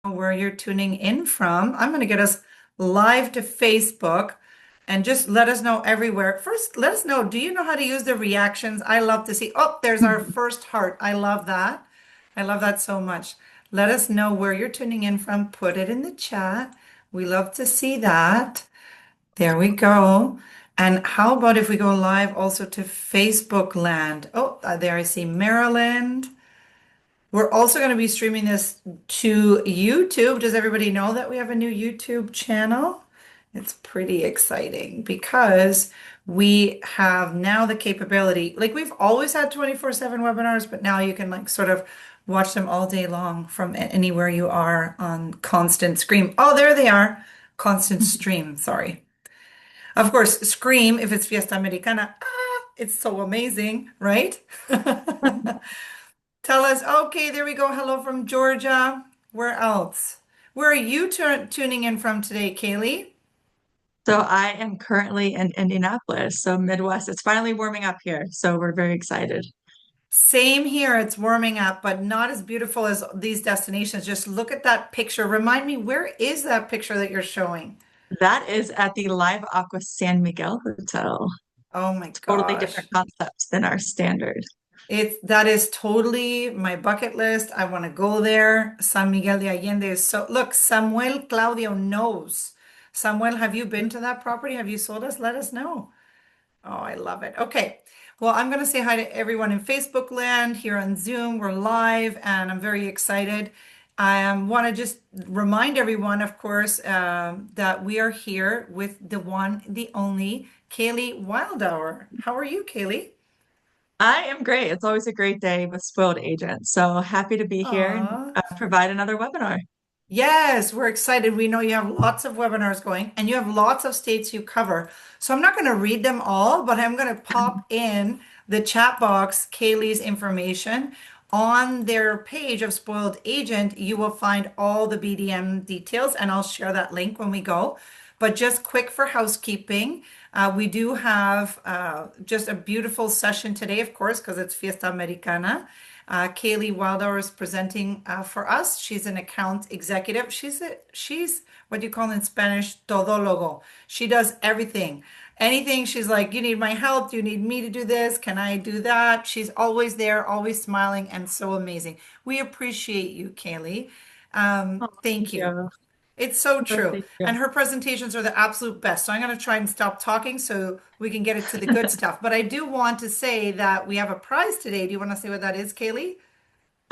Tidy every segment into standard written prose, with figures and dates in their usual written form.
Where you're tuning in from. I'm going to get us live to Facebook and just let us know everywhere. First, let us know, do you know how to use the reactions? I love to see. Oh, there's our first heart. I love that. I love that so much. Let us know where you're tuning in from. Put it in the chat. We love to see that. There we go. And how about if we go live also to Facebook land? Oh, there I see Maryland. We're also going to be streaming this to YouTube. Does everybody know that we have a new YouTube channel? It's pretty exciting because we have now the capability, like we've always had 24/7 webinars, but now you can like sort of watch them all day long from anywhere you are on constant stream. Oh, there they are. Constant stream, sorry. Of course, scream if it's Fiesta Americana. Ah, it's so amazing, right? Tell us, okay, there we go. Hello from Georgia. Where else? Where are you tuning in from today, Kaylee? So I am currently in Indianapolis, so Midwest. It's finally warming up here, so we're very excited. Same here. It's warming up, but not as beautiful as these destinations. Just look at that picture. Remind me, where is that picture that you're showing? That is at the Live Aqua San Miguel Hotel. Oh my Totally different gosh. concepts than our standard. That is totally my bucket list. I want to go there. San Miguel de Allende is so, look, Samuel Claudio knows. Samuel, have you been to that property? Have you sold us? Let us know. Oh, I love it. Okay. Well, I'm going to say hi to everyone in Facebook land here on Zoom. We're live and I'm very excited. I want to just remind everyone, of course, that we are here with the one, the only Kaylee Wildauer. How are you, Kaylee? I am great. It's always a great day with Spoiled Agents. So happy to be here and Aw. provide another webinar. Yes, we're excited. We know you have lots of webinars going and you have lots of states you cover. So I'm not going to read them all, but I'm going to pop in the chat box Kaylee's information. On their page of Spoiled Agent, you will find all the BDM details, and I'll share that link when we go. But just quick for housekeeping, we do have just a beautiful session today, of course, because it's Fiesta Americana. Kaylee Wildauer is presenting for us. She's an account executive. She's what you call in Spanish todólogo. She does everything. Anything she's like, you need my help. Do you need me to do this? Can I do that? She's always there, always smiling, and so amazing. We appreciate you, Kaylee. Oh, thank Thank you. you. It's so Oh, true. thank you. And her presentations are the absolute best. So I'm going to try and stop talking so we can get it to the good stuff. But I do want to say that we have a prize today. Do you want to say what that is, Kaylee?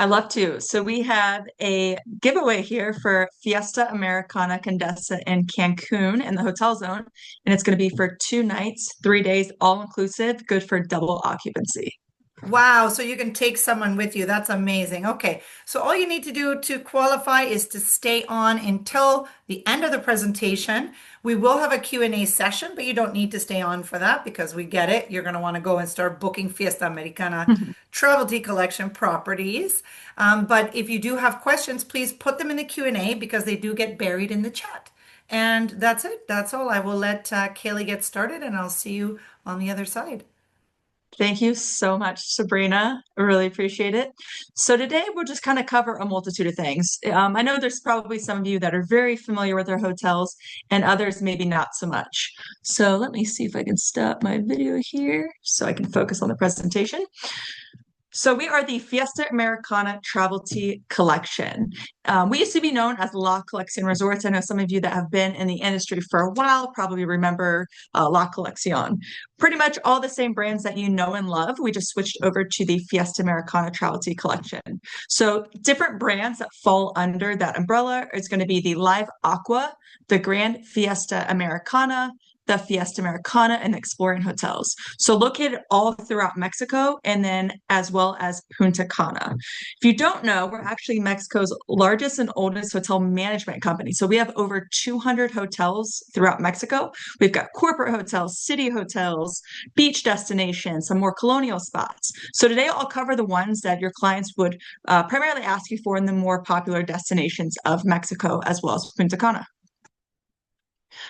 I love to. So we have a giveaway here for Fiesta Americana Condesa in Cancun in the hotel zone, and it's going to be for 2 nights, 3 days, all inclusive, good for double occupancy. Wow, so you can take someone with you. That's amazing. Okay, so all you need to do to qualify is to stay on until the end of the presentation. We will have a Q&A session, but you don't need to stay on for that because we get it. You're going to want to go and start booking Fiesta Americana Travelty Collection properties. But if you do have questions, please put them in the Q&A because they do get buried in the chat. And that's it. That's all. I will let Kaylee get started and I'll see you on the other side. Thank you so much, Sabrina. I really appreciate it. So today we'll just kind of cover a multitude of things. I know there's probably some of you that are very familiar with our hotels and others maybe not so much. So let me see if I can stop my video here so I can focus on the presentation. So we are the Fiesta Americana Travelty Collection. We used to be known as La Colección Resorts. I know some of you that have been in the industry for a while probably remember La Colección. Pretty much all the same brands that you know and love. We just switched over to the Fiesta Americana Travelty Collection. So different brands that fall under that umbrella is going to be the Live Aqua, the Grand Fiesta Americana, the Fiesta Americana, and the Exploring Hotels. So located all throughout Mexico and then as well as Punta Cana. If you don't know, we're actually Mexico's largest and oldest hotel management company. So we have over 200 hotels throughout Mexico. We've got corporate hotels, city hotels, beach destinations, some more colonial spots. So today I'll cover the ones that your clients would primarily ask you for in the more popular destinations of Mexico as well as Punta Cana.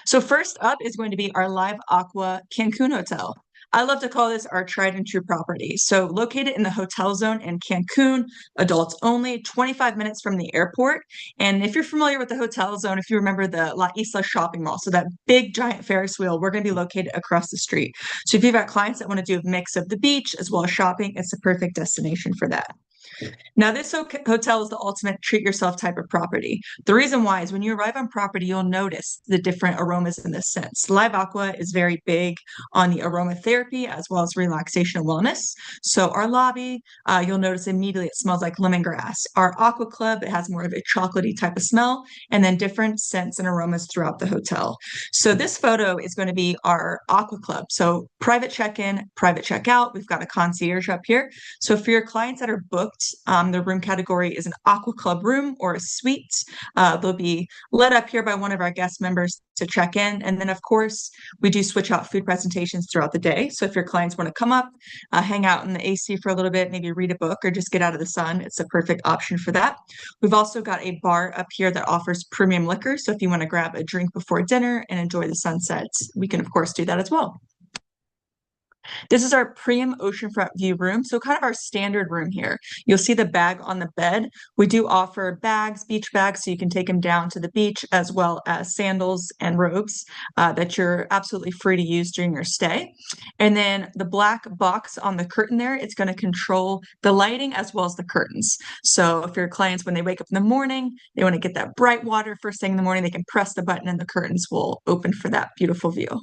So first up is going to be our Live Aqua Cancun Hotel. I love to call this our tried and true property. So, located in the hotel zone in Cancun, adults only, 25 minutes from the airport. And if you're familiar with the hotel zone, if you remember the La Isla shopping mall, so that big giant Ferris wheel, we're going to be located across the street. So, if you've got clients that want to do a mix of the beach as well as shopping, it's the perfect destination for that. Now, this hotel is the ultimate treat yourself type of property. The reason why is when you arrive on property, you'll notice the different aromas in this sense. Live Aqua is very big on the aromatherapy as well as relaxation and wellness. So, our lobby, you'll notice immediately it smells like lemongrass. Our Aqua Club, it has more of a chocolatey type of smell, and then different scents and aromas throughout the hotel. So, this photo is going to be our Aqua Club. So, private check in, private check out. We've got a concierge up here. So for your clients that are booked, the room category is an Aqua Club room or a suite. They'll be led up here by one of our guest members to check in. And then, of course, we do switch out food presentations throughout the day. So if your clients want to come up, hang out in the AC for a little bit, maybe read a book or just get out of the sun, it's a perfect option for that. We've also got a bar up here that offers premium liquor. So if you want to grab a drink before dinner and enjoy the sunsets, we can, of course, do that as well. This is our premium oceanfront view room. So kind of our standard room here. You'll see the bag on the bed. We do offer bags, beach bags, so you can take them down to the beach, as well as sandals and robes that you're absolutely free to use during your stay. And then the black box on the curtain there, it's going to control the lighting as well as the curtains. So if your clients, when they wake up in the morning, they want to get that bright water first thing in the morning, they can press the button and the curtains will open for that beautiful view.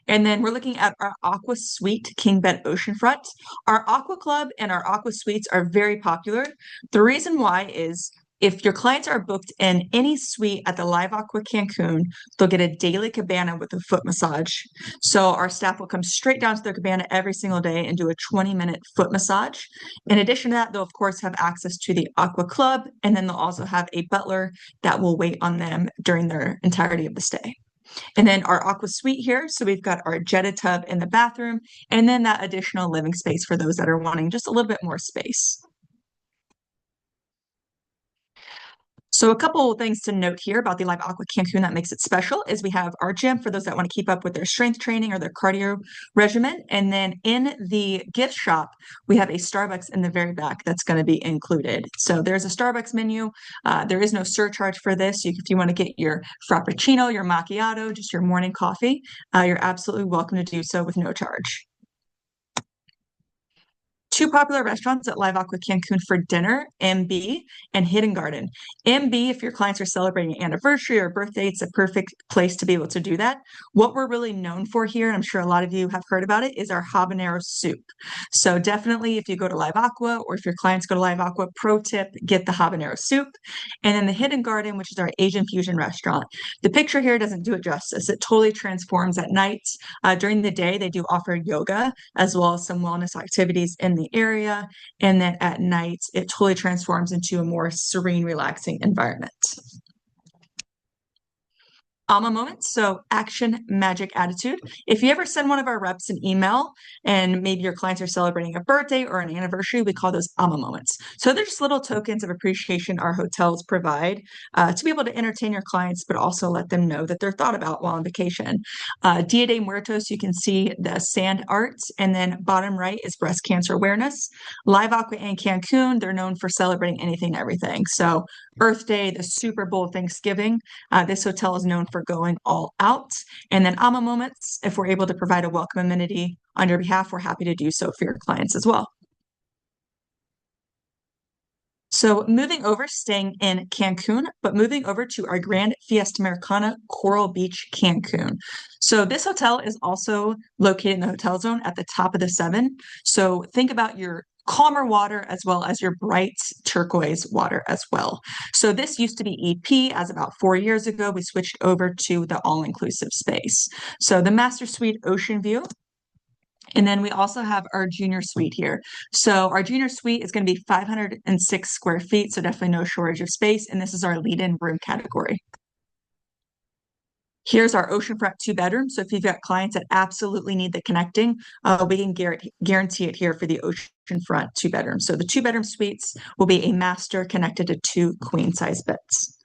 And then we're looking at our Aqua Suite King Bed Oceanfront. Our Aqua Club and our Aqua Suites are very popular. The reason why is if your clients are booked in any suite at the Live Aqua Cancun, they'll get a daily cabana with a foot massage. So our staff will come straight down to their cabana every single day and do a 20-minute foot massage. In addition to that, they'll of course have access to the Aqua Club, and then they'll also have a butler that will wait on them during their entirety of the stay. And then our Aqua Suite here. So we've got our jetted tub in the bathroom, and then that additional living space for those that are wanting just a little bit more space. So a couple of things to note here about the Live Aqua Cancun that makes it special is we have our gym for those that want to keep up with their strength training or their cardio regimen. And then in the gift shop, we have a Starbucks in the very back that's going to be included. So there's a Starbucks menu. There is no surcharge for this. If you want to get your Frappuccino, your macchiato, just your morning coffee, you're absolutely welcome to do so with no charge. Two popular restaurants at Live Aqua Cancun for dinner, MB and Hidden Garden. MB, if your clients are celebrating an anniversary or a birthday, it's a perfect place to be able to do that. What we're really known for here, and I'm sure a lot of you have heard about it, is our habanero soup. So definitely if you go to Live Aqua or if your clients go to Live Aqua, pro tip, get the habanero soup. And then the Hidden Garden, which is our Asian fusion restaurant. The picture here doesn't do it justice. It totally transforms at night. During the day, they do offer yoga as well as some wellness activities in the area. And then at night, it totally transforms into a more serene, relaxing environment. Alma moments. So action, magic, attitude. If you ever send one of our reps an email and maybe your clients are celebrating a birthday or an anniversary, we call those Alma moments. So they're just little tokens of appreciation our hotels provide to be able to entertain your clients, but also let them know that they're thought about while on vacation. Dia de Muertos, you can see the sand arts, and then bottom right is breast cancer awareness. Live Aqua and Cancun, they're known for celebrating anything and everything. So Earth Day, the Super Bowl, Thanksgiving, this hotel is known for going all out. And then Alma moments, if we're able to provide a welcome amenity on your behalf, we're happy to do so for your clients as well. So moving over, staying in Cancun, but moving over to our Grand Fiesta Americana Coral Beach, Cancun. So this hotel is also located in the hotel zone at the top of the 7. So think about your calmer water as well as your bright turquoise water as well. So this used to be EP. As about 4 years ago, we switched over to the all-inclusive space. So the master suite ocean view. And then we also have our junior suite here. So our junior suite is going to be 506 square feet, so definitely no shortage of space. And this is our lead-in room category. Here's our oceanfront 2-bedroom. So if you've got clients that absolutely need the connecting, we can guarantee it here for the oceanfront 2-bedroom. So the 2-bedroom suites will be a master connected to 2 queen-size beds.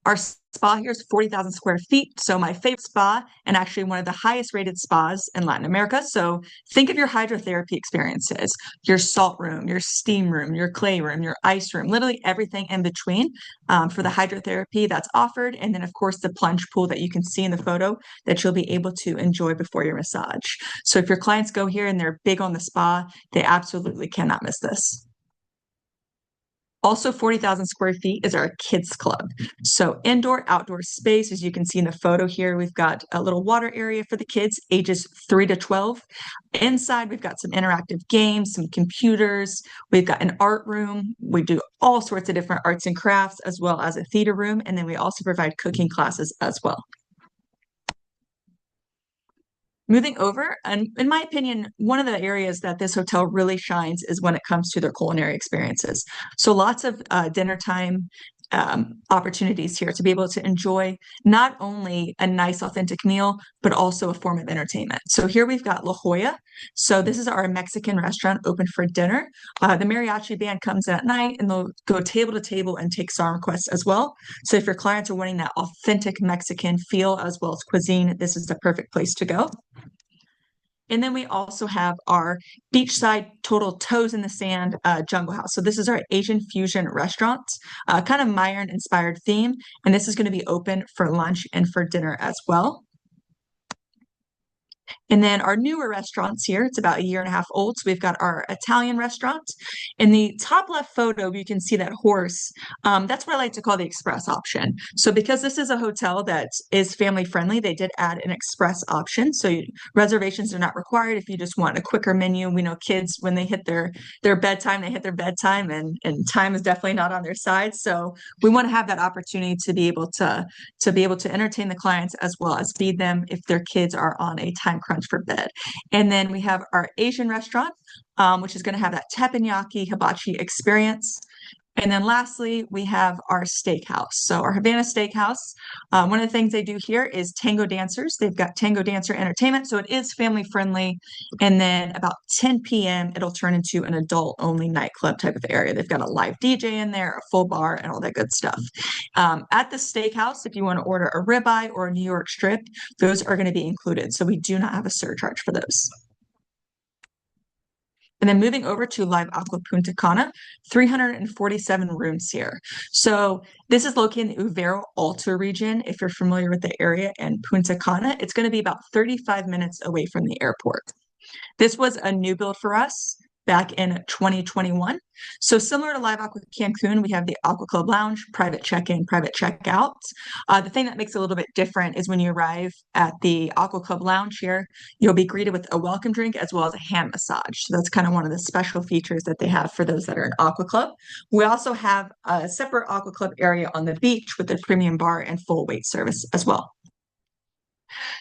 Our spa here is 40,000 square feet. So my favorite spa and actually one of the highest rated spas in Latin America. So think of your hydrotherapy experiences, your salt room, your steam room, your clay room, your ice room, literally everything in between for the hydrotherapy that's offered. And then of course the plunge pool that you can see in the photo that you'll be able to enjoy before your massage. So if your clients go here and they're big on the spa, they absolutely cannot miss this. Also, 40,000 square feet is our kids club. So indoor, outdoor space, as you can see in the photo here, we've got a little water area for the kids ages 3 to 12. Inside, we've got some interactive games, some computers. We've got an art room. We do all sorts of different arts and crafts, as well as a theater room. And then we also provide cooking classes as well. Moving over, and in my opinion, one of the areas that this hotel really shines is when it comes to their culinary experiences. So lots of dinner time opportunities here to be able to enjoy not only a nice, authentic meal, but also a form of entertainment. So here we've got La Jolla. So this is our Mexican restaurant open for dinner. The mariachi band comes in at night and they'll go table to table and take song requests as well. So if your clients are wanting that authentic Mexican feel as well as cuisine, this is the perfect place to go. And then we also have our beachside total toes in the sand jungle house. So this is our Asian fusion restaurant, kind of Mayan inspired theme. And this is going to be open for lunch and for dinner as well. And then our newer restaurants here, it's about a year and a half old. So we've got our Italian restaurant. In the top left photo, you can see that horse. That's what I like to call the express option. So because this is a hotel that is family friendly, they did add an express option. So reservations are not required if you just want a quicker menu. We know kids, when they hit their bedtime, they hit their bedtime and time is definitely not on their side. So we want to have that opportunity to be able to entertain the clients as well as feed them if their kids are on a time crunch for bed. And then we have our Asian restaurant, which is going to have that teppanyaki hibachi experience. And then lastly, we have our steakhouse. So our Havana Steakhouse, one of the things they do here is tango dancers. They've got tango dancer entertainment, so it is family friendly. And then about 10 p.m., it'll turn into an adult only nightclub type of area. They've got a live DJ in there, a full bar, and all that good stuff. At the steakhouse, if you want to order a ribeye or a New York strip, those are going to be included. So we do not have a surcharge for those. And then moving over to Live Aqua Punta Cana, 347 rooms here. So this is located in the Uvero Alto region. If you're familiar with the area and Punta Cana, it's going to be about 35 minutes away from the airport. This was a new build for us back in 2021. So similar to Live Aqua Cancun, we have the Aqua Club Lounge, private check-in, private check-out. The thing that makes it a little bit different is when you arrive at the Aqua Club Lounge here, you'll be greeted with a welcome drink as well as a hand massage. So that's kind of one of the special features that they have for those that are in Aqua Club. We also have a separate Aqua Club area on the beach with a premium bar and full weight service as well.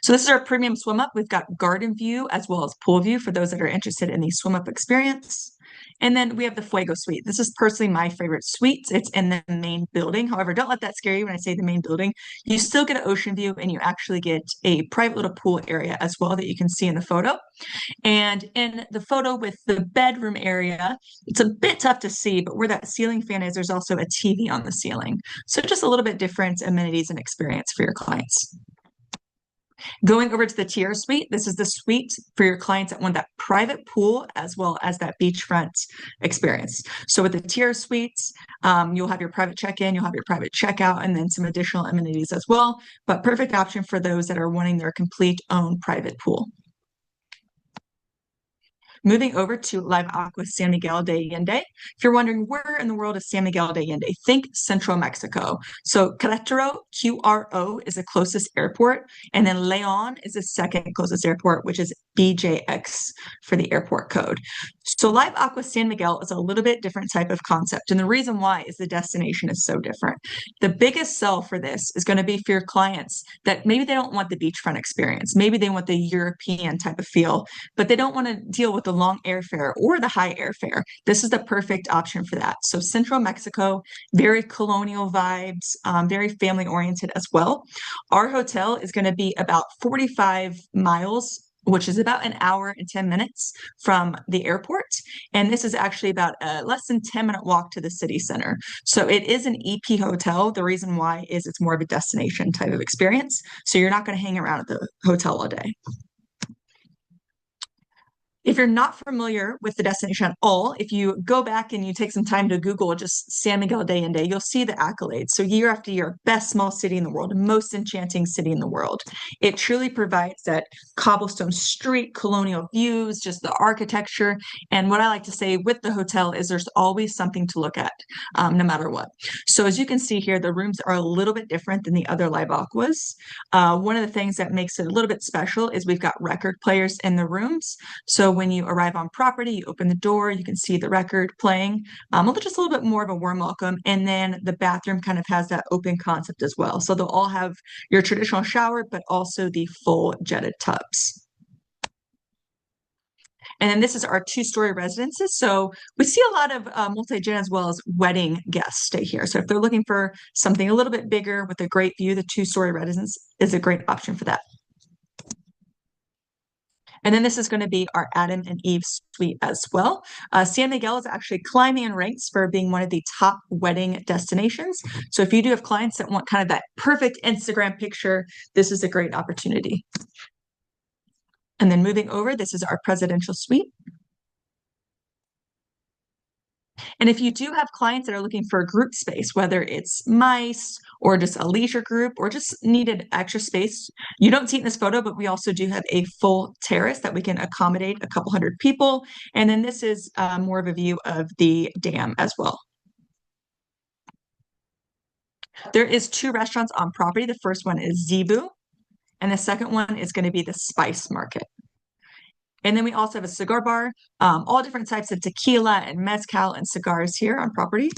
So this is our premium swim up. We've got garden view as well as pool view for those that are interested in the swim up experience. And then we have the Fuego suite. This is personally my favorite suite. It's in the main building. However, don't let that scare you when I say the main building. You still get an ocean view and you actually get a private little pool area as well that you can see in the photo. And in the photo with the bedroom area, it's a bit tough to see, but where that ceiling fan is, there's also a TV on the ceiling. So just a little bit different amenities and experience for your clients. Going over to the tier suite, this is the suite for your clients that want that private pool as well as that beachfront experience. So with the tier suites, you'll have your private check-in, you'll have your private checkout, and then some additional amenities as well. But perfect option for those that are wanting their complete own private pool. Moving over to Live Aqua San Miguel de Allende. If you're wondering where in the world is San Miguel de Allende, think Central Mexico. So Querétaro, QRO, is the closest airport, and then León is the second closest airport, which is BJX for the airport code. So Live Aqua San Miguel is a little bit different type of concept, and the reason why is the destination is so different. The biggest sell for this is going to be for your clients that maybe they don't want the beachfront experience, maybe they want the European type of feel, but they don't want to deal with the long airfare or the high airfare. This is the perfect option for that. So Central Mexico, very colonial vibes, very family oriented as well. Our hotel is going to be about 45 miles which is about an hour and 10 minutes from the airport. And this is actually about a less than 10-minute walk to the city center. So it is an EP hotel. The reason why is it's more of a destination type of experience. So you're not going to hang around at the hotel all day. If you're not familiar with the destination at all, if you go back and you take some time to Google just San Miguel Day and Day, you'll see the accolades. So year after year, best small city in the world, most enchanting city in the world. It truly provides that cobblestone street, colonial views, just the architecture. And what I like to say with the hotel is there's always something to look at, no matter what. So as you can see here, the rooms are a little bit different than the other Live Aquas. One of the things that makes it a little bit special is we've got record players in the rooms. So when you arrive on property, you open the door, you can see the record playing, just a little bit more of a warm welcome. And then the bathroom kind of has that open concept as well. So they'll all have your traditional shower, but also the full jetted tubs. And then this is our two-story residences. So we see a lot of multi-gen as well as wedding guests stay here. So if they're looking for something a little bit bigger with a great view, the two-story residence is a great option for that. And then this is going to be our Adam and Eve suite as well. San Miguel is actually climbing in ranks for being one of the top wedding destinations. So if you do have clients that want kind of that perfect Instagram picture, this is a great opportunity. And then moving over, this is our presidential suite. And if you do have clients that are looking for a group space, whether it's mice or just a leisure group or just needed extra space, you don't see it in this photo, but we also do have a full terrace that we can accommodate a couple hundred people. And then this is more of a view of the dam as well. There is two restaurants on property. The first one is Zebu, and the second one is going to be the Spice Market. And then we also have a cigar bar, all different types of tequila and mezcal and cigars here on property.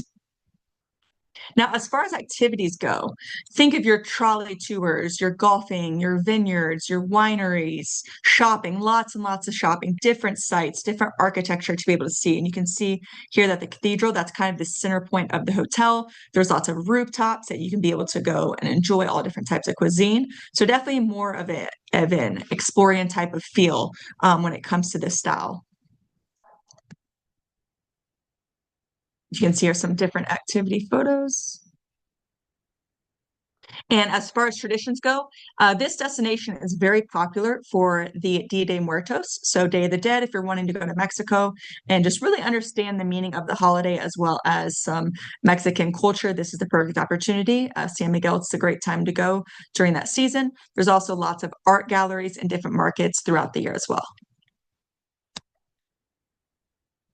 Now, as far as activities go, think of your trolley tours, your golfing, your vineyards, your wineries, shopping, lots and lots of shopping, different sites, different architecture to be able to see. And you can see here that the cathedral, that's kind of the center point of the hotel. There's lots of rooftops that you can be able to go and enjoy all different types of cuisine. So definitely more of an exploring type of feel when it comes to this style. You can see here some different activity photos. And as far as traditions go, this destination is very popular for the Dia de Muertos, so Day of the Dead, if you're wanting to go to Mexico and just really understand the meaning of the holiday as well as some Mexican culture, this is the perfect opportunity. San Miguel, it's a great time to go during that season. There's also lots of art galleries in different markets throughout the year as well.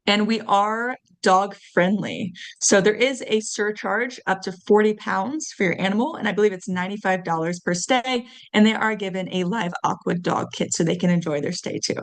And we are dog friendly. So there is a surcharge up to 40 pounds for your animal. And I believe it's $95 per stay. And they are given a live aqua dog kit so they can enjoy their stay too.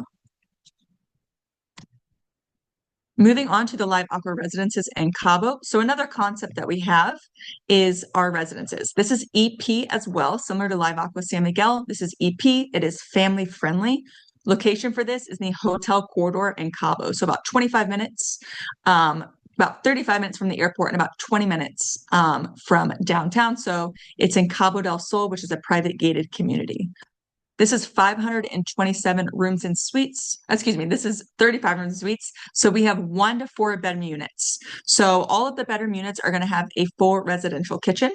Moving on to the live aqua residences in Cabo. So another concept that we have is our residences. This is EP as well, similar to Live Aqua San Miguel. This is EP. It is family friendly. Location for this is the hotel corridor in Cabo. So about 25 minutes, about 35 minutes from the airport and about 20 minutes from downtown. So it's in Cabo del Sol, which is a private gated community. This is 527 rooms and suites. Excuse me, this is 35 rooms and suites. So we have 1 to 4 bedroom units. So all of the bedroom units are going to have a full residential kitchen.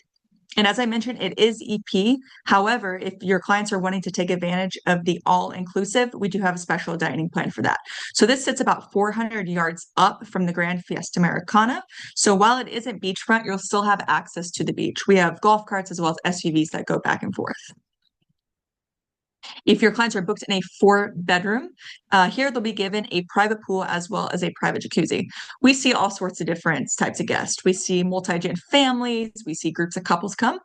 And as I mentioned, it is EP. However, if your clients are wanting to take advantage of the all-inclusive, we do have a special dining plan for that. So this sits about 400 yards up from the Grand Fiesta Americana. So while it isn't beachfront, you'll still have access to the beach. We have golf carts as well as SUVs that go back and forth. If your clients are booked in a 4-bedroom, here they'll be given a private pool as well as a private jacuzzi. We see all sorts of different types of guests. We see multi-gen families. We see groups of couples come.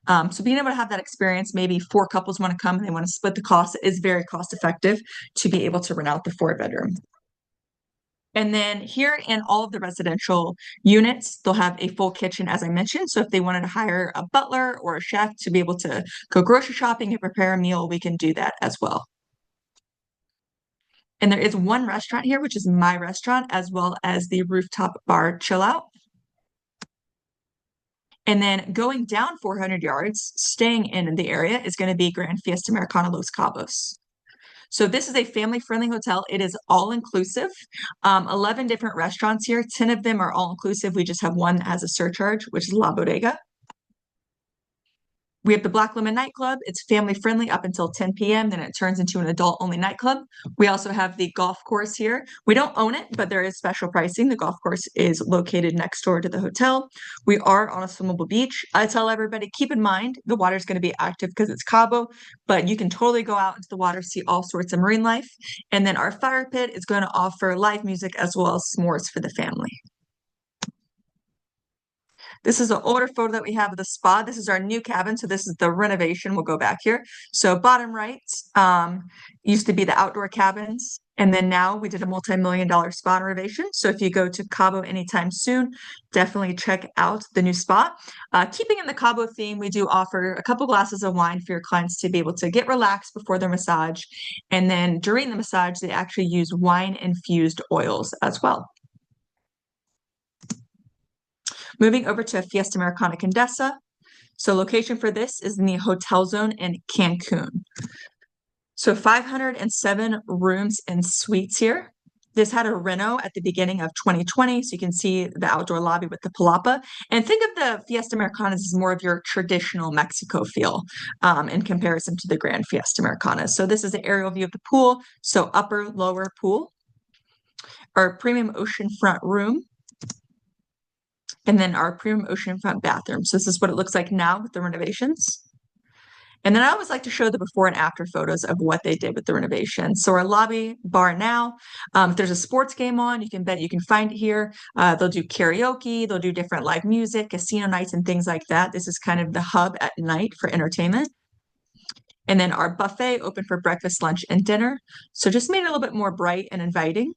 So being able to have that experience, maybe 4 couples want to come and they want to split the cost, is very cost effective to be able to rent out the 4-bedroom. And then here in all of the residential units, they'll have a full kitchen, as I mentioned. So if they wanted to hire a butler or a chef to be able to go grocery shopping and prepare a meal, we can do that as well. And there is one restaurant here, which is my restaurant, as well as the rooftop bar chill out. And then going down 400 yards, staying in the area, is going to be Grand Fiesta Americana Los Cabos. So this is a family-friendly hotel. It is all-inclusive. 11 different restaurants here. 10 of them are all-inclusive. We just have one as a surcharge, which is La Bodega. We have the Black Lemon nightclub. It's family friendly up until 10 p.m. Then it turns into an adult only nightclub. We also have the golf course here. We don't own it, but there is special pricing. The golf course is located next door to the hotel. We are on a swimmable beach. I tell everybody, keep in mind, the water is going to be active because it's Cabo, but you can totally go out into the water, see all sorts of marine life. And then our fire pit is going to offer live music as well as s'mores for the family. This is an older photo that we have of the spa. This is our new cabin. So this is the renovation. We'll go back here. So bottom right used to be the outdoor cabins. And then now we did a multi-million-dollar spa renovation. So if you go to Cabo anytime soon, definitely check out the new spa. Keeping in the Cabo theme, we do offer a couple glasses of wine for your clients to be able to get relaxed before their massage. And then during the massage, they actually use wine-infused oils as well. Moving over to Fiesta Americana Condesa. So location for this is in the hotel zone in Cancun. So 507 rooms and suites here. This had a reno at the beginning of 2020, so you can see the outdoor lobby with the palapa. And think of the Fiesta Americanas as more of your traditional Mexico feel in comparison to the Grand Fiesta Americana. So this is an aerial view of the pool, so upper, lower pool. Our premium oceanfront room. And then our premium oceanfront bathroom. So this is what it looks like now with the renovations. And then I always like to show the before and after photos of what they did with the renovation. So our lobby bar now, if there's a sports game on, you can bet you can find it here. They'll do karaoke, they'll do different live music, casino nights, and things like that. This is kind of the hub at night for entertainment. And then our buffet open for breakfast, lunch, and dinner. So just made it a little bit more bright and inviting.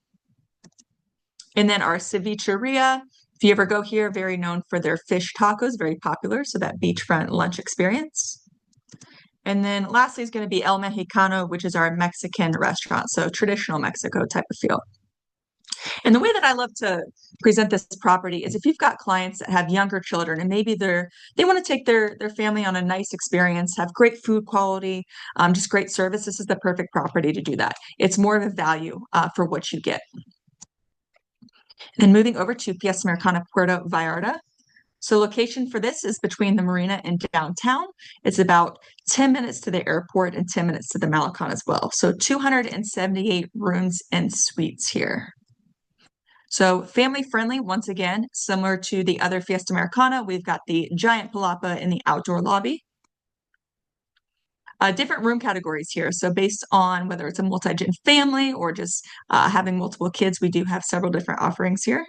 And then our cevicheria. If you ever go here, very known for their fish tacos, very popular. So that beachfront lunch experience. And then lastly is going to be El Mexicano, which is our Mexican restaurant. So traditional Mexico type of feel. And the way that I love to present this property is if you've got clients that have younger children and maybe they want to take their family on a nice experience, have great food quality, just great service, this is the perfect property to do that. It's more of a value for what you get. And moving over to Fiesta Americana Puerto Vallarta. So location for this is between the marina and downtown. It's about 10 minutes to the airport and 10 minutes to the Malecon as well. So 278 rooms and suites here. So family friendly, once again, similar to the other Fiesta Americana, we've got the giant palapa in the outdoor lobby. Different room categories here. So based on whether it's a multi-gen family or just having multiple kids, we do have several different offerings here.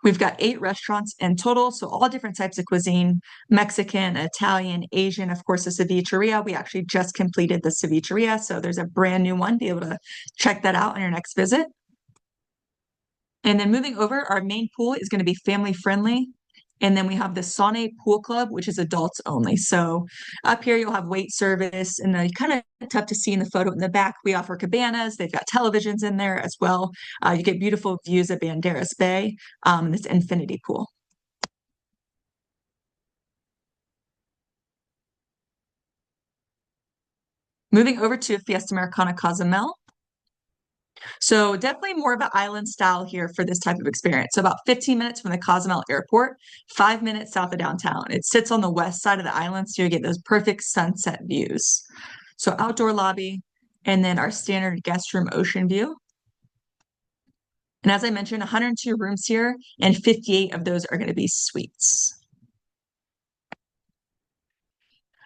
We've got 8 restaurants in total, so all different types of cuisine, Mexican, Italian, Asian, of course, the cevicheria. We actually just completed the cevicheria, so there's a brand new one. Be able to check that out on your next visit. And then moving over, our main pool is going to be family friendly. And then we have the Sauna Pool Club, which is adults only. So up here, you'll have wait service, and kind of tough to see in the photo in the back. We offer cabanas. They've got televisions in there as well. You get beautiful views of Banderas Bay, this infinity pool. Moving over to Fiesta Americana Cozumel. So definitely more of an island style here for this type of experience. So about 15 minutes from the Cozumel airport, 5 minutes south of downtown. It sits on the west side of the island, so you get those perfect sunset views. So outdoor lobby, and then our standard guest room ocean view. And as I mentioned, 102 rooms here, and 58 of those are going to be suites.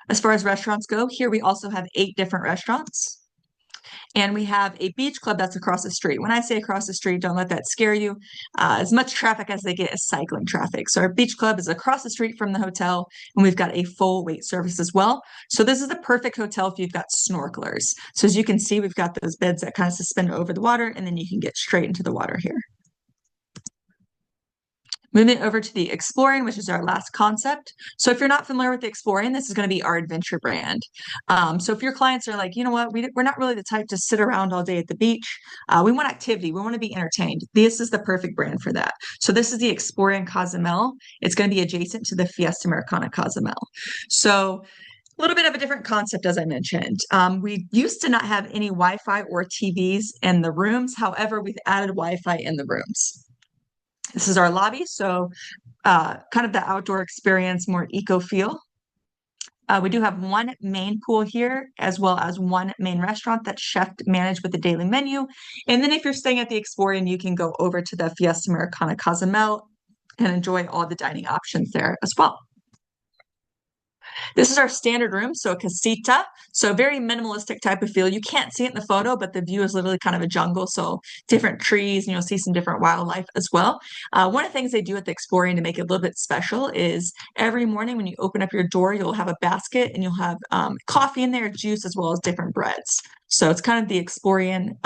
As far as restaurants go, here we also have 8 different restaurants. And we have a beach club that's across the street. When I say across the street, don't let that scare you. As much traffic as they get is cycling traffic. So our beach club is across the street from the hotel, and we've got a full wait service as well. So this is the perfect hotel if you've got snorkelers. So as you can see, we've got those beds that kind of suspend over the water, and then you can get straight into the water here. Moving over to the exploring, which is our last concept. So if you're not familiar with the exploring, this is going to be our adventure brand. So if your clients are like, you know what, we're not really the type to sit around all day at the beach. We want activity. We want to be entertained. This is the perfect brand for that. So this is the exploring Cozumel. It's going to be adjacent to the Fiesta Americana Cozumel. So a little bit of a different concept, as I mentioned. We used to not have any Wi-Fi or TVs in the rooms. However, we've added Wi-Fi in the rooms. This is our lobby, so kind of the outdoor experience, more eco feel. We do have one main pool here, as well as one main restaurant that's chef managed with a daily menu. And then if you're staying at the Exploring, you can go over to the Fiesta Americana Cozumel and enjoy all the dining options there as well. This is our standard room, so a casita, so very minimalistic type of feel. You can't see it in the photo, but the view is literally kind of a jungle, so different trees, and you'll see some different wildlife as well. One of the things they do at the Exploring to make it a little bit special is every morning when you open up your door, you'll have a basket and you'll have coffee in there, juice, as well as different breads. So it's kind of the Exploring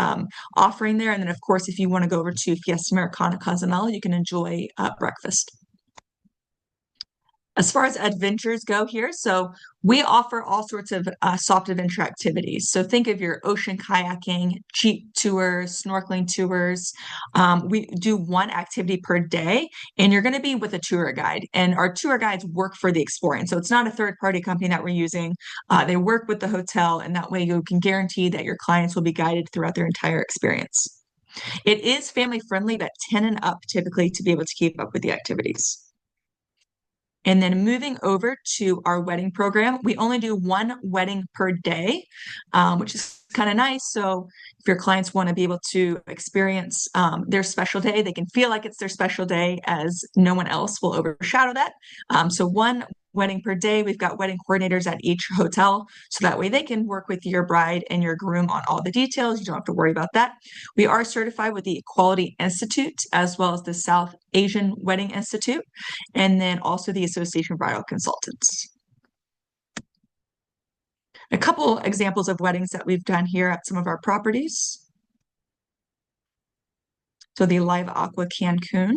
offering there. And then, of course, if you want to go over to Fiesta Americana Cozumel, you can enjoy breakfast. As far as adventures go here, so we offer all sorts of soft adventure activities. So think of your ocean kayaking, jeep tours, snorkeling tours. We do one activity per day, and you're going to be with a tour guide. And our tour guides work for the Exploring. So it's not a third-party company that we're using. They work with the hotel, and that way you can guarantee that your clients will be guided throughout their entire experience. It is family friendly, but 10 and up typically to be able to keep up with the activities. And then moving over to our wedding program, we only do one wedding per day, which is kind of nice. So if your clients want to be able to experience their special day, they can feel like it's their special day as no one else will overshadow that. So one wedding per day. We've got wedding coordinators at each hotel. So that way they can work with your bride and your groom on all the details. You don't have to worry about that. We are certified with the Equality Institute as well as the South Asian Wedding Institute, and then also the Association of Bridal Consultants. A couple examples of weddings that we've done here at some of our properties. So the Live Aqua Cancun.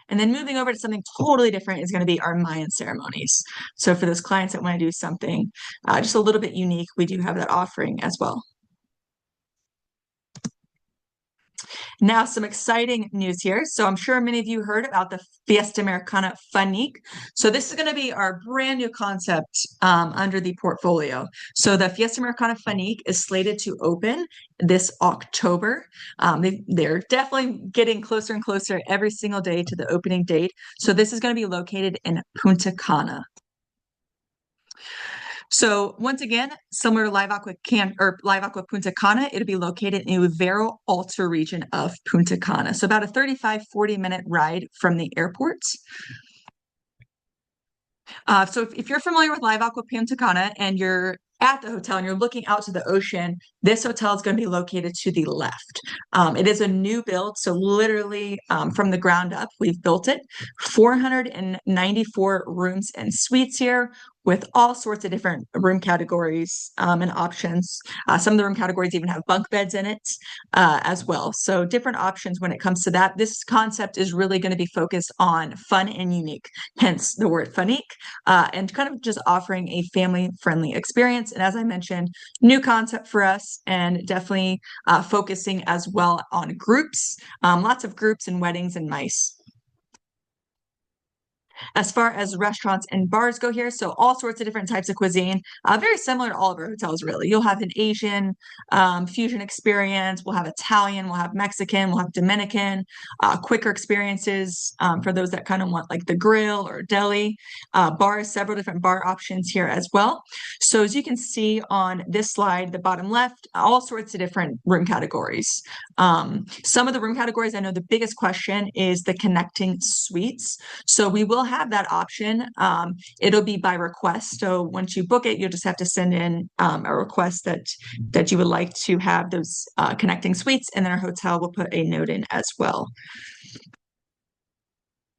And then moving over to something totally different is going to be our Mayan ceremonies. So for those clients that want to do something just a little bit unique, we do have that offering as well. Now, some exciting news here. So I'm sure many of you heard about the Fiesta Americana Funeeq. So this is going to be our brand new concept under the portfolio. So the Fiesta Americana Funeeq is slated to open this October. They're definitely getting closer and closer every single day to the opening date. So this is going to be located in Punta Cana. So once again, similar to Live Aqua Punta Cana, it'll be located in the Vero Alta region of Punta Cana. So about a 35, 40-minute ride from the airport. So if you're familiar with Live Aqua Punta Cana and you're at the hotel and you're looking out to the ocean, this hotel is going to be located to the left. It is a new build, so literally from the ground up, we've built it. 494 rooms and suites here with all sorts of different room categories and options. Some of the room categories even have bunk beds in it as well. So different options when it comes to that. This concept is really going to be focused on fun and unique, hence the word Funeeq, and kind of just offering a family-friendly experience. And as I mentioned, new concept for us and definitely focusing as well on groups, lots of groups and weddings and MICE. As far as restaurants and bars go here, so all sorts of different types of cuisine, very similar to all of our hotels, really. You'll have an Asian fusion experience. We'll have Italian, we'll have Mexican, we'll have Dominican, quicker experiences for those that kind of want like the grill or deli. Bars, several different bar options here as well. So as you can see on this slide, the bottom left, all sorts of different room categories. Some of the room categories, I know the biggest question is the connecting suites. So we will have that option. It'll be by request. So once you book it, you'll just have to send in a request that you would like to have those connecting suites, and then our hotel will put a note in as well.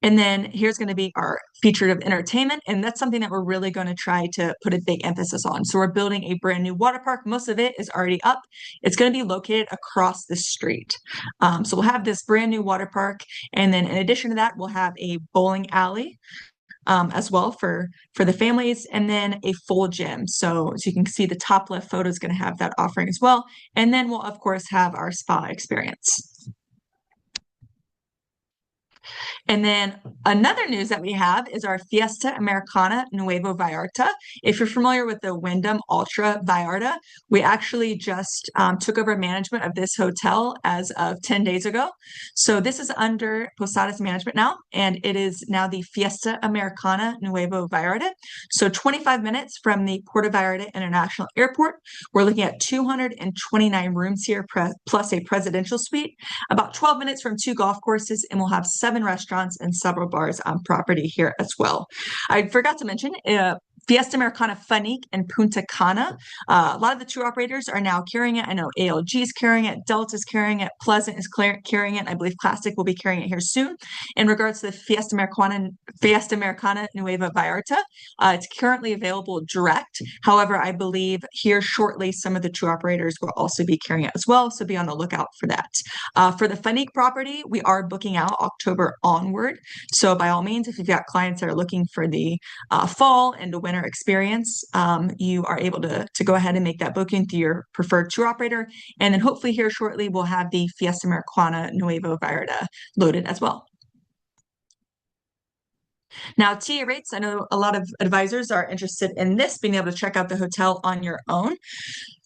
And then here's going to be our feature of entertainment. And that's something that we're really going to try to put a big emphasis on. So we're building a brand new water park. Most of it is already up. It's going to be located across the street. So we'll have this brand new water park. And then in addition to that, we'll have a bowling alley as well for the families, and then a full gym. So you can see the top left photo is going to have that offering as well. And then we'll, of course, have our spa experience. And then another news that we have is our Fiesta Americana Nuevo Vallarta. If you're familiar with the Wyndham Ultra Vallarta, we actually just took over management of this hotel as of 10 days ago. So this is under Posadas management now, and it is now the Fiesta Americana Nuevo Vallarta. So 25 minutes from the Puerto Vallarta International Airport. We're looking at 229 rooms here, plus a presidential suite, about 12 minutes from 2 golf courses, and we'll have 7 restaurants and several bars on property here as well. I forgot to mention, Fiesta Americana Funeeq and Punta Cana. A lot of the tour operators are now carrying it. I know ALG is carrying it, Delta is carrying it, Pleasant is carrying it. I believe Classic will be carrying it here soon. In regards to the Fiesta Americana Nueva Vallarta, it's currently available direct. However, I believe here shortly some of the tour operators will also be carrying it as well, so be on the lookout for that. For the Funeeq property, we are booking out October onward. So by all means, if you've got clients that are looking for the fall and the winter experience, you are able to go ahead and make that booking through your preferred tour operator. And then hopefully here shortly, we'll have the Fiesta Americana Nuevo Vallarta loaded as well. Now, TA rates, I know a lot of advisors are interested in this, being able to check out the hotel on your own.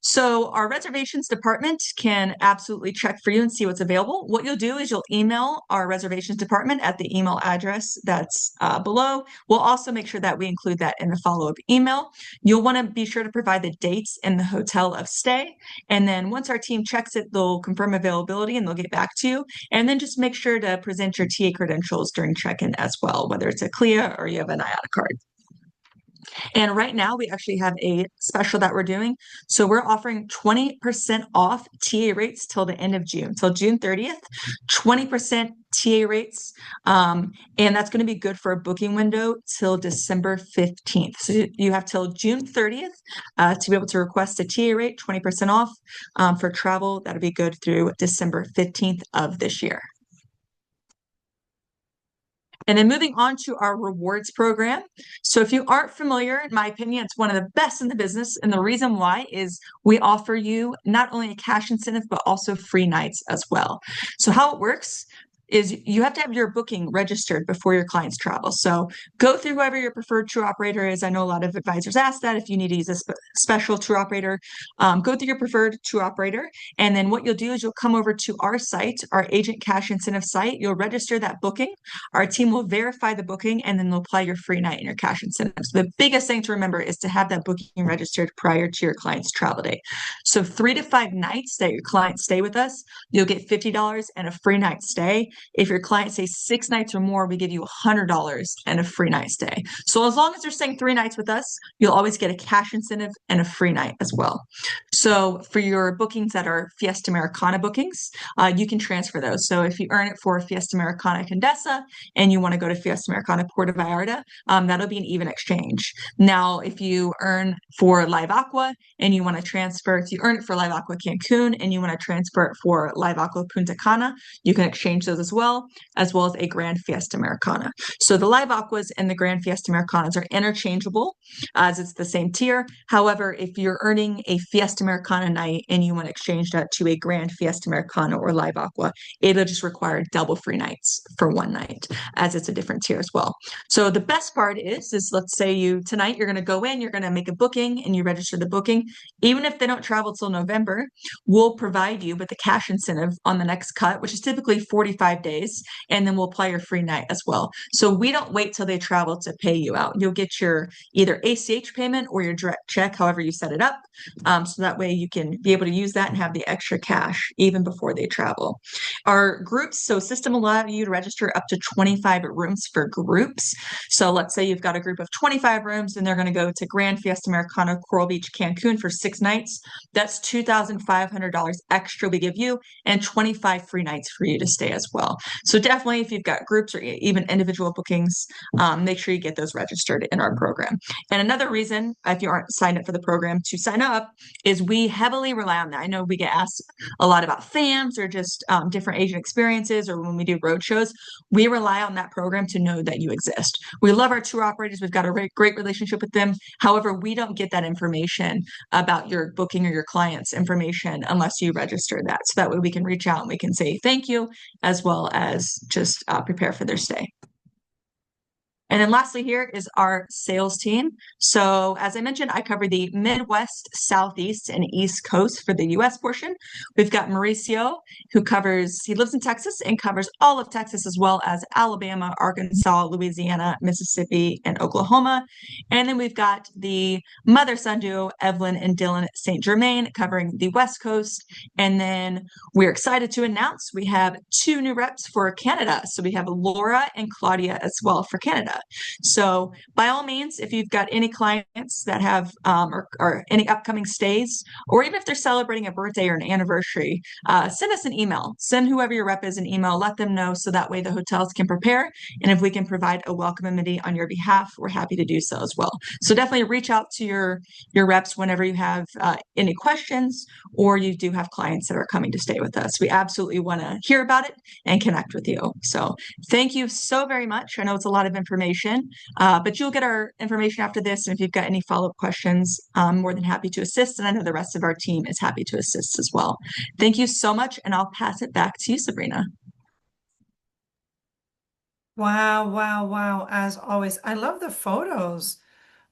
So our reservations department can absolutely check for you and see what's available. What you'll do is you'll email our reservations department at the email address that's below. We'll also make sure that we include that in the follow-up email. You'll want to be sure to provide the dates in the hotel of stay. And then once our team checks it, they'll confirm availability and they'll get back to you. And then just make sure to present your TA credentials during check-in as well, whether it's a CLIA or you have an IATA card. And right now we actually have a special that we're doing. So we're offering 20% off TA rates till the end of June, till June 30th, 20% TA rates. And that's going to be good for a booking window till December 15th. So you have till June 30th to be able to request a TA rate, 20% off for travel. That'll be good through December 15th of this year. And then moving on to our rewards program. So if you aren't familiar, in my opinion, it's one of the best in the business. And the reason why is we offer you not only a cash incentive, but also free nights as well. So how it works is you have to have your booking registered before your clients travel. So go through whoever your preferred tour operator is. I know a lot of advisors ask that if you need to use a special tour operator, go through your preferred tour operator. And then what you'll do is you'll come over to our site, our agent cash incentive site. You'll register that booking. Our team will verify the booking and then they'll apply your free night and your cash incentives. The biggest thing to remember is to have that booking registered prior to your client's travel date. So 3 to 5 nights that your clients stay with us, you'll get $50 and a free night stay. If your client stays 6 nights or more, we give you $100 and a free night stay. So as long as they're staying 3 nights with us, you'll always get a cash incentive and a free night as well. So for your bookings that are Fiesta Americana bookings, you can transfer those. So if you earn it for Fiesta Americana Condesa and you want to go to Fiesta Americana Puerto Vallarta, that'll be an even exchange. Now, if you earn for Live Aqua and you want to transfer, if you earn it for Live Aqua Cancun and you want to transfer it for Live Aqua Punta Cana, you can exchange those as well as a Grand Fiesta Americana. So the Live Aquas and the Grand Fiesta Americanas are interchangeable as it's the same tier. However, if you're earning a Fiesta Americana night and you want to exchange that to a Grand Fiesta Americana or Live Aqua, it'll just require double free nights for one night as it's a different tier as well. So the best part is let's say tonight you're going to go in, you're going to make a booking and you register the booking. Even if they don't travel till November, we'll provide you with the cash incentive on the next cut, which is typically 45 days, and then we'll apply your free night as well. So we don't wait till they travel to pay you out. You'll get your either ACH payment or your direct check, however you set it up. So that way you can be able to use that and have the extra cash even before they travel. Our groups, so system allow you to register up to 25 rooms for groups. So let's say you've got a group of 25 rooms and they're going to go to Grand Fiesta Americana, Coral Beach, Cancun for 6 nights. That's $2,500 extra we give you and 25 free nights for you to stay as well. So definitely if you've got groups or even individual bookings, make sure you get those registered in our program. And another reason, if you aren't signed up for the program, to sign up is we heavily rely on that. I know we get asked a lot about FAMs or just different agent experiences or when we do road shows. We rely on that program to know that you exist. We love our tour operators. We've got a great relationship with them. However, we don't get that information about your booking or your client's information unless you register that. So that way we can reach out and we can say thank you as well as just prepare for their stay. And then lastly, here is our sales team. So as I mentioned, I cover the Midwest, Southeast, and East Coast for the US portion. We've got Mauricio, he lives in Texas and covers all of Texas as well as Alabama, Arkansas, Louisiana, Mississippi, and Oklahoma. And then we've got the mother-son duo, Evelyn and Dylan St. Germain, covering the West Coast. And then we're excited to announce we have 2 new reps for Canada. So we have Laura and Claudia as well for Canada. So by all means, if you've got any clients that have or any upcoming stays, or even if they're celebrating a birthday or an anniversary, send us an email. Send whoever your rep is an email. Let them know so that way the hotels can prepare. And if we can provide a welcome amenity on your behalf, we're happy to do so as well. So definitely reach out to your reps whenever you have any questions or you do have clients that are coming to stay with us. We absolutely want to hear about it and connect with you. So thank you so very much. I know it's a lot of information, but you'll get our information after this. And if you've got any follow-up questions, I'm more than happy to assist. And I know the rest of our team is happy to assist as well. Thank you so much. And I'll pass it back to you, Sabrina. Wow, wow, wow. As always, I love the photos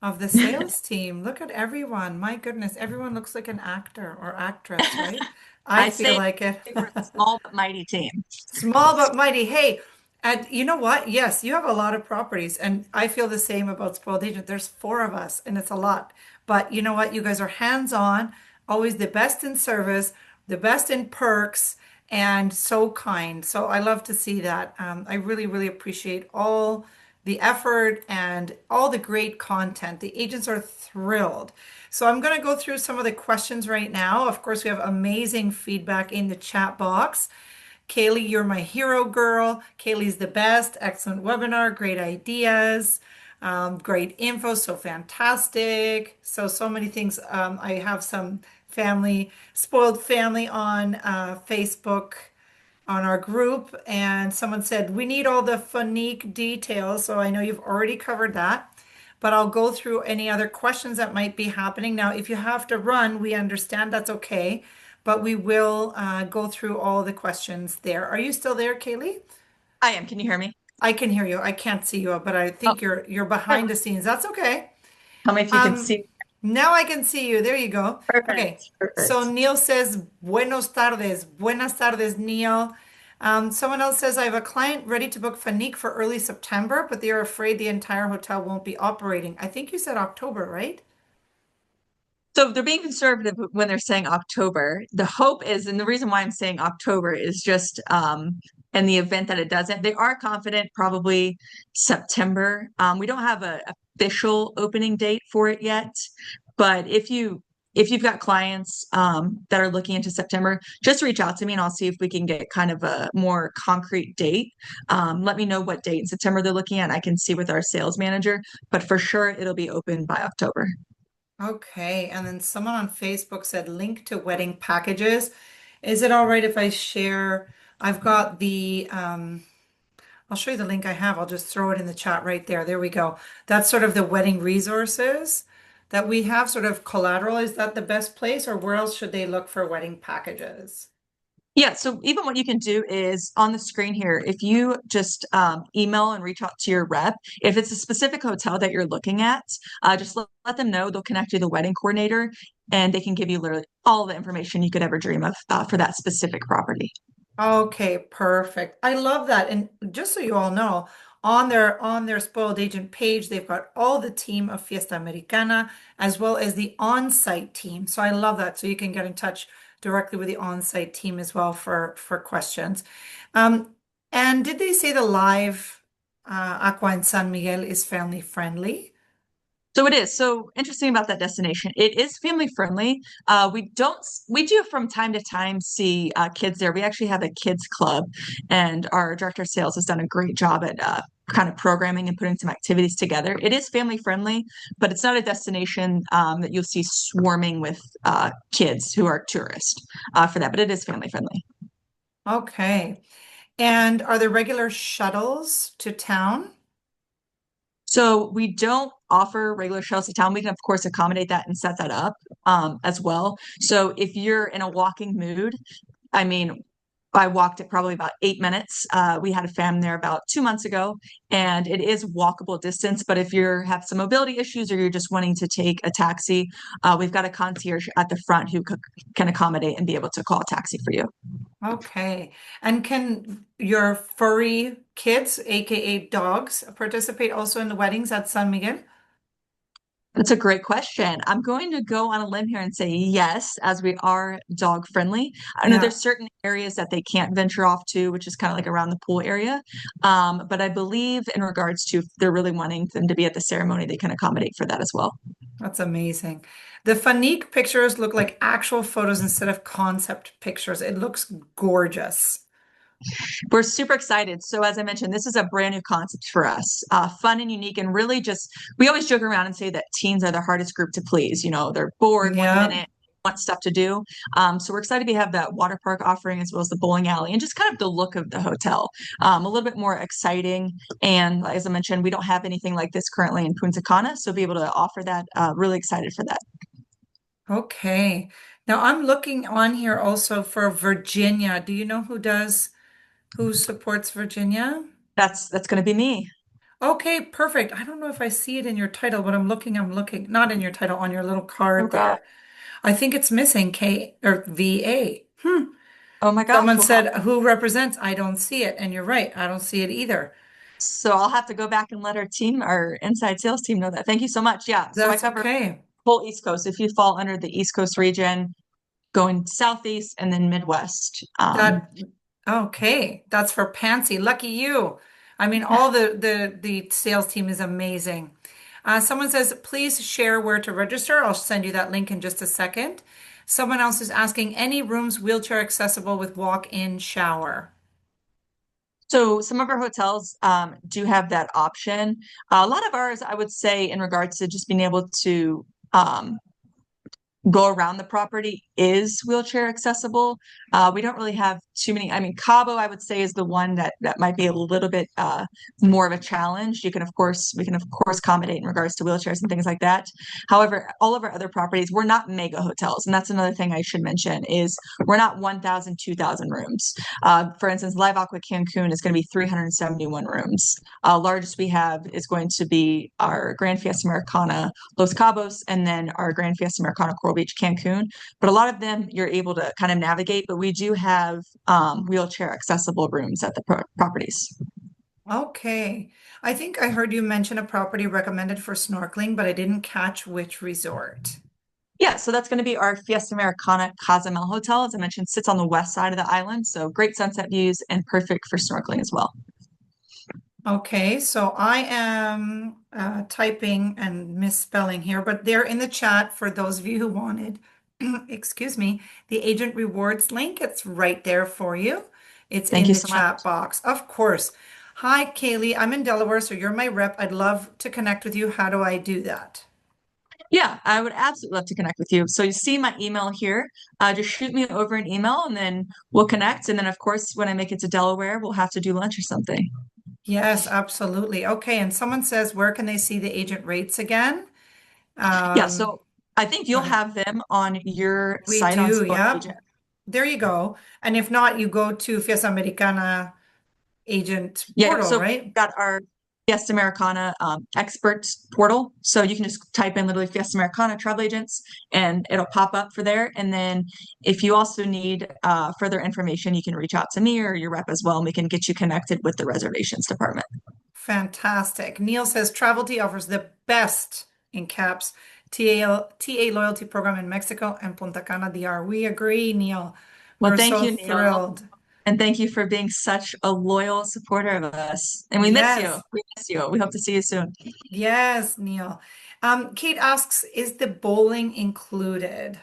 of the sales team. Look at everyone. My goodness, everyone looks like an actor or actress, right? I I feel say like it. we're a small but mighty team. Small but mighty. Hey, and you know what? Yes, you have a lot of properties, and I feel the same about Spoiled Agent. There's 4 of us, and it's a lot. But you know what? You guys are hands-on, always the best in service, the best in perks, and so kind. So I love to see that. I really, really appreciate all the effort and all the great content. The agents are thrilled. So I'm going to go through some of the questions right now. Of course, we have amazing feedback in the chat box. Kaylee, you're my hero girl. Kaylee's the best. Excellent webinar. Great ideas. Great info. So fantastic. So many things. I have some spoiled family on Facebook on our group, and someone said, we need all the Funeeq details. So I know you've already covered that, but I'll go through any other questions that might be happening. Now, if you have to run, we understand that's okay, but we will go through all the questions there. Are you still there, Kaylee? I am. Can you hear me? I can hear you. I can't see you, but I Oh, think you're behind the scenes. That's okay. tell me if you can Um, see. Now I can see you. There you go. Okay. Perfect. So Perfect. Neil says, Buenos tardes. Buenas tardes, Neil. Someone else says, I have a client ready to book Funeeq for early September, but they are afraid the entire hotel won't be operating. I think you said October, right? So they're being conservative when they're saying October. The hope is, and the reason why I'm saying October is just in the event that it doesn't, they are confident probably September. We don't have a official opening date for it yet, but if you've got clients that are looking into September, just reach out to me and I'll see if we can get kind of a more concrete date. Let me know what date in September they're looking at. I can see with our sales manager, but for sure it'll be open by October. Okay. And then someone on Facebook said, link to wedding packages. Is it all right if I share? I've got I'll show you the link I have. I'll just throw it in the chat right there. There we go. That's sort of the wedding resources that we have, sort of collateral. Is that the best place, or where else should they look for wedding packages? Yeah, so even what you can do is on the screen here, if you just email and reach out to your rep, if it's a specific hotel that you're looking at, just let them know. They'll connect you to the wedding coordinator and they can give you literally all the information you could ever dream of for that specific property. Okay, perfect. I love that. And just so you all know, on their spoiled agent page, they've got all the team of Fiesta Americana as well as the on-site team. So I love that. So you can get in touch directly with the on-site team as well for questions. Um, and did they say the live Aqua in San Miguel is family friendly? So it is. So interesting about that destination. It is family friendly. We do from time to time see kids there. We actually have a kids club, and our director of sales has done a great job at kind of programming and putting some activities together. It is family friendly, but it's not a destination that you'll see swarming with kids who are tourists for that. But it is family friendly. Okay. And are there regular shuttles to town? So we don't offer regular shuttles to town. We can, of course, accommodate that and set that up as well. So if you're in a walking mood, I mean, I walked it probably about 8 minutes. We had a fam there about 2 months ago, and it is walkable distance. But if you have some mobility issues or you're just wanting to take a taxi, we've got a concierge at the front who can accommodate and be able to call a taxi for you. Okay. And can your furry kids, aka dogs, participate also in the weddings at San Miguel? That's a great question. I'm going to go on a limb here and say yes, as we are dog friendly. I know Yeah, there's certain areas that they can't venture off to, which is kind of like around the pool area. But I believe in regards to if they're really wanting them to be at the ceremony, they can accommodate for that as well. that's amazing. The Funeeq pictures look like actual photos instead of concept pictures. It looks gorgeous. We're super excited. So, as I mentioned, this is a brand new concept for us, fun and unique, and really just we always joke around and say that teens are the hardest group to please. You know, they're bored one Yeah, minute, want stuff to do. So, we're excited to have that water park offering as well as the bowling alley and just kind of the look of the hotel a little bit more exciting. And as I mentioned, we don't have anything like this currently in Punta Cana, so be able to offer that. Really excited for that. okay. Now I'm looking on here also for Virginia. Do you know who supports Virginia? That's going to be me. Okay, perfect. I don't know if I see it in your title, but I'm looking, not in your title, on your little Oh card God. there. I think it's missing K or VA. Oh my gosh. Someone We'll have said, who represents? I don't see it. And you're right, I don't see it either. So I'll have to go back and let our team, our inside sales team know that. Thank you so much. Yeah. So I That's cover okay. whole East Coast. If you fall under the East Coast region, going Southeast and then Midwest. That okay. That's for Pansy. Lucky you. I mean, all the sales team is amazing. Someone says, please share where to register. I'll send you that link in just a second. Someone else is asking, any rooms wheelchair accessible with walk-in shower? So some of our hotels do have that option. A lot of ours, I would say, in regards to just being able to go around the property is wheelchair accessible. We don't really have too many. I mean, Cabo, I would say, is the one that might be a little bit more of a challenge. We can of course accommodate in regards to wheelchairs and things like that. However, all of our other properties, we're not mega hotels, and that's another thing I should mention is we're not 1,000, 2,000 rooms. For instance, Live Aqua Cancun is going to be 371 rooms. Largest we have is going to be our Grand Fiesta Americana Los Cabos, and then our Grand Fiesta Americana Coral Beach, Cancun. But a lot of them you're able to kind of navigate, but we do have wheelchair accessible rooms at the properties. Okay. I think I heard you mention a property recommended for snorkeling, but I didn't catch which resort. Yeah, so that's going to be our Fiesta Americana Cozumel Hotel. As I mentioned, sits on the west side of the island, so great sunset views and perfect for snorkeling as well. Okay, so I am typing and misspelling here, but they're in the chat for those of you who wanted, excuse me, the agent rewards link. It's right there for you. It's Thank in you the so much. chat box. Of course. Hi, Kaylee. I'm in Delaware, so you're my rep. I'd love to connect with you. How do I do that? Yeah, I would absolutely love to connect with you. So you see my email here. Just shoot me over an email and then we'll connect. And then, of course, when I make it to Delaware, we'll have to do lunch or something. Yes, absolutely. Okay, and someone says, where can they see the agent rates again? Yeah, Um, so I think go you'll ahead. have them on your We site on do, Solo yep. Agent. There you go. And if not, you go to Fiesta Americana agent Yeah, portal, so we've right? got our Fiesta Americana expert portal. So you can just type in literally Fiesta Americana travel agents and it'll pop up for there. And then if you also need further information, you can reach out to me or your rep as well, and we can get you connected with the reservations department. Fantastic. Neil says Travelty offers the best in caps TA loyalty program in Mexico and Punta Cana DR. We agree, Neil. Well, We're thank so you, Neil. thrilled. And thank you for being such a loyal supporter of us. And we miss you. Yes, We miss you. We hope to see you soon. yes, Neil. Kate asks, is the bowling included?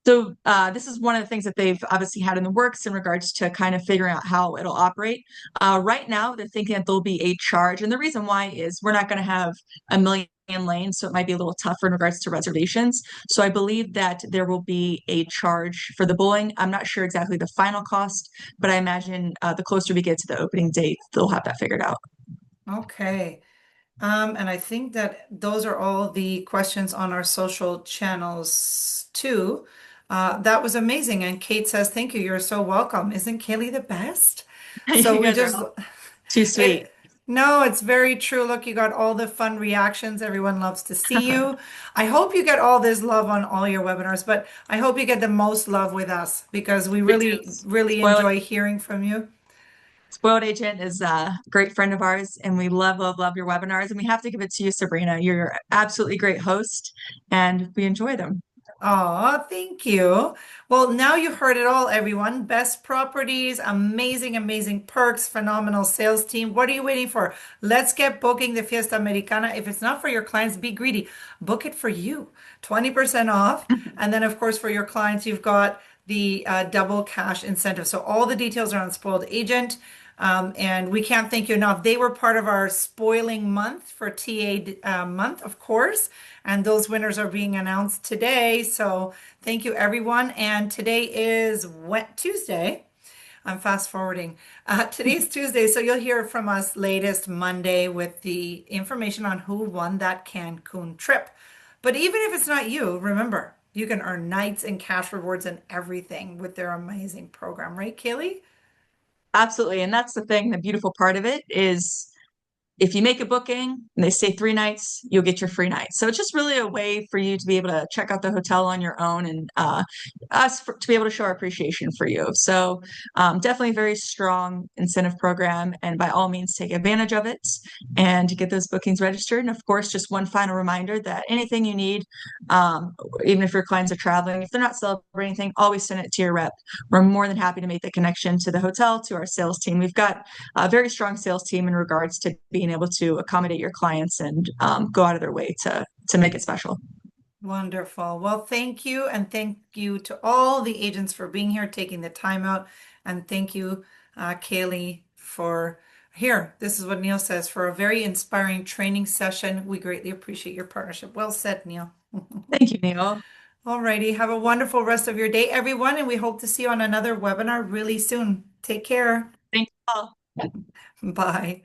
So this is one of the things that they've obviously had in the works in regards to kind of figuring out how it'll operate. Right now, they're thinking that there'll be a charge, and the reason why is we're not going to have a million lanes, so it might be a little tougher in regards to reservations. So I believe that there will be a charge for the bowling. I'm not sure exactly the final cost, but I imagine the closer we get to the opening date, they'll have that figured out. Okay. And I think that those are all the questions on our social channels too. That was amazing. And Kate says, thank you. You're so welcome. Isn't Kaylee the best? So You we guys are just, all too sweet. it, no, it's very true. Look, you got all the fun reactions. Everyone loves to see you. I hope you get all this love on all your webinars, but I hope you get the most love with us because we We do. really, really Spoiled enjoy hearing from you. Spoiled Agent is a great friend of ours, and we love, love, love your webinars. And we have to give it to you, Sabrina. You're absolutely great host, and we enjoy them. Oh, thank you. Well, now you heard it all, everyone. Best properties, amazing, amazing perks, phenomenal sales team. What are you waiting for? Let's get booking the Fiesta Americana. If it's not for your clients, be greedy. Book it for you. 20% off. And then, of course, for your clients, you've got the double cash incentive. So all the details are on Spoiled Agent. And we can't thank you enough. They were part of our spoiling month for TA month, of course. And those winners are being announced today. So thank you, everyone. And today is Tuesday. I'm fast forwarding. Today's Tuesday, so you'll hear from us latest Monday with the information on who won that Cancun trip. But even if it's not you, remember, you can earn nights and cash rewards and everything with their amazing program, right, Kaylee? Absolutely. And that's the thing, the beautiful part of it is if you make a booking and they say 3 nights, you'll get your free night. So it's just really a way for you to be able to check out the hotel on your own and to be able to show our appreciation for you. So definitely a very strong incentive program. And by all means, take advantage of it and get those bookings registered. And of course, just one final reminder that anything you need, um, even if your clients are traveling, if they're not celebrating anything, always send it to your rep. We're more than happy to make the connection to the hotel, to our sales team. We've got a very strong sales team in regards to being able to accommodate your clients and go out of their way to make it special. Wonderful. Well, thank you. And thank you to all the agents for being here, taking the time out. And thank you, Kaylee, for here. This is what Neil says for a very inspiring training session. We greatly appreciate your partnership. Well said, Neil. Thank you, Neil. Alrighty. Have a wonderful rest of your day, everyone. And we hope to see you on another webinar really soon. Take care. Thank you all. Bye.